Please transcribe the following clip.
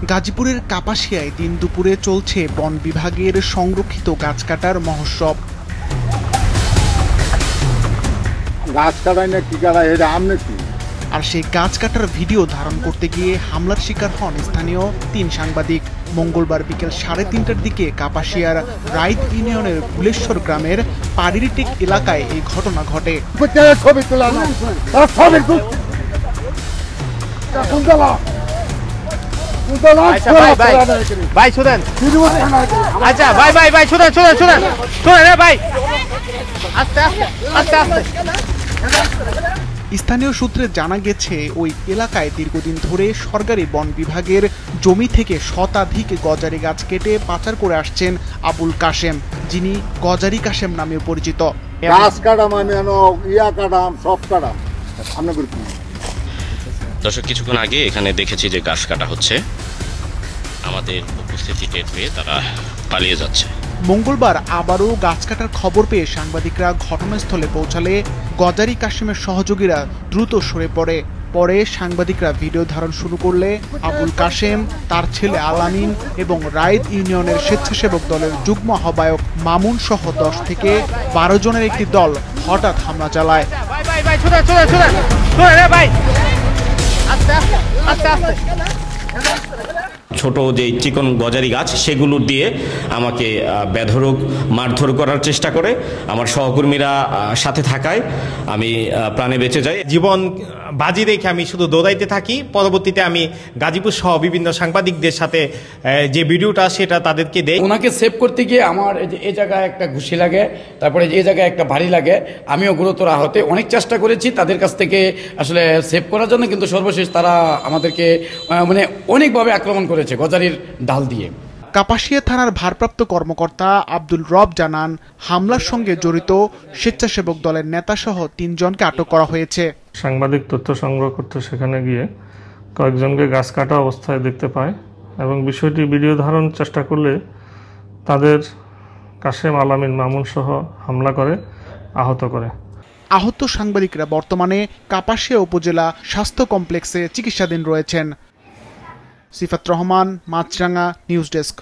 গাজীপুরের কাপাসিয়ায় দিন দুপুরে চলছে বন বিভাগের সংরক্ষিত গাছ কাটার মহোৎসব। গাছ কাটায় না কি কাটায় এটা আমনে কি? আর সেই গাছ কাটার ভিডিও ধারণ করতে গিয়ে হামলার শিকার হন স্থানীয় ৩ সাংবাদিক। মঙ্গলবার বিকেল ৩:৩০টার দিকে কাপাসিয়ার রাইত ইউনিয়নের গুলেশ্বর গ্রামের পারিরিটিক এলাকায় এই ঘটনা ঘটে। স্থানীয় সূত্রে জানা গেছে ওই এলাকায় দীর্ঘদিন ধরে সরকারি বন বিভাগের জমি থেকে শতাধিক গজারি গাছ কেটে পাচার করে আসছেন আবুল কাশেম, যিনি গজারি কাশেম নামে পরিচিত। গাছ কাটাম আমি ইয়া কাটাম সব কাটাম। দর্শক, কিছুক্ষণ আগে এখানে দেখেছি যে গাছ কাটা হচ্ছে, আমাদের উপস্থিতি টের পেয়ে তারা পালিয়ে যাচ্ছে। মঙ্গলবার আবারও গাছ কাটার খবর পেয়ে সাংবাদিকরা ঘটনাস্থলে পৌঁছালে গজারি কাশেমের সহযোগীরা দ্রুত সরে পরে সাংবাদিকরা ভিডিও ধারণ শুরু করলে আবুল কাশেম, তার ছেলে আলামিন এবং রাইত ইউনিয়নের স্বেচ্ছাসেবক দলের যুগ্ম আহ্বায়ক মামুন সহ 10 থেকে 12 জনের একটি দল হঠাৎ হামলা চালায়। ছোট যে চিকন গজারি গাছ সেগুলো দিয়ে আমাকে বেধড়ক মারধর করার চেষ্টা করে। আমার সহকর্মীরা সাথে থাকায় আমি প্রাণে বেঁচে যাই। জীবন বাজি রেখে আমি শুধু দৌড়াইতে থাকি। পরবর্তীতে আমি গাজীপুর সহ বিভিন্ন সাংবাদিকদের সাথে যে ভিডিওটা সেটা তাদেরকে দেই। ওনাকে সেভ করতে গিয়ে আমার এই জায়গায় একটা ঘুষি লাগে, তারপরে এই জায়গায় একটা ভারী লাগে। আমিও গুরুতর আহত, অনেক চেষ্টা করেছি তাদের কাছ থেকে আসলে সেভ করার জন্য, কিন্তু সর্বশেষ তারা আমাদেরকে মানে অনেকভাবে আক্রমণ করেছে গজারির ডাল দিয়ে। কাপাসিয়া থানার ভারপ্রাপ্ত কর্মকর্তা আব্দুল রব জানান, হামলার সঙ্গে জড়িত স্বেচ্ছাসেবক দলের নেতাসহ 3 জনকে আটক করা হয়েছে। সাংবাদিক তথ্য সংগ্রহ করতে সেখানে গিয়ে কয়েকজনকে গাছ কাটা অবস্থায় দেখতে পায় এবং বিষয়টি ভিডিও ধারণ চেষ্টা করলে তাদের কাশেম, আলামিন, মামুন সহ হামলা করে আহত করে। আহত সাংবাদিকরা বর্তমানে কাপাসিয়া উপজেলা স্বাস্থ্য কমপ্লেক্সে চিকিৎসাধীন রয়েছেন। সিফাত রহমান, মাছরাঙ্গা, নিউজ ডেস্ক।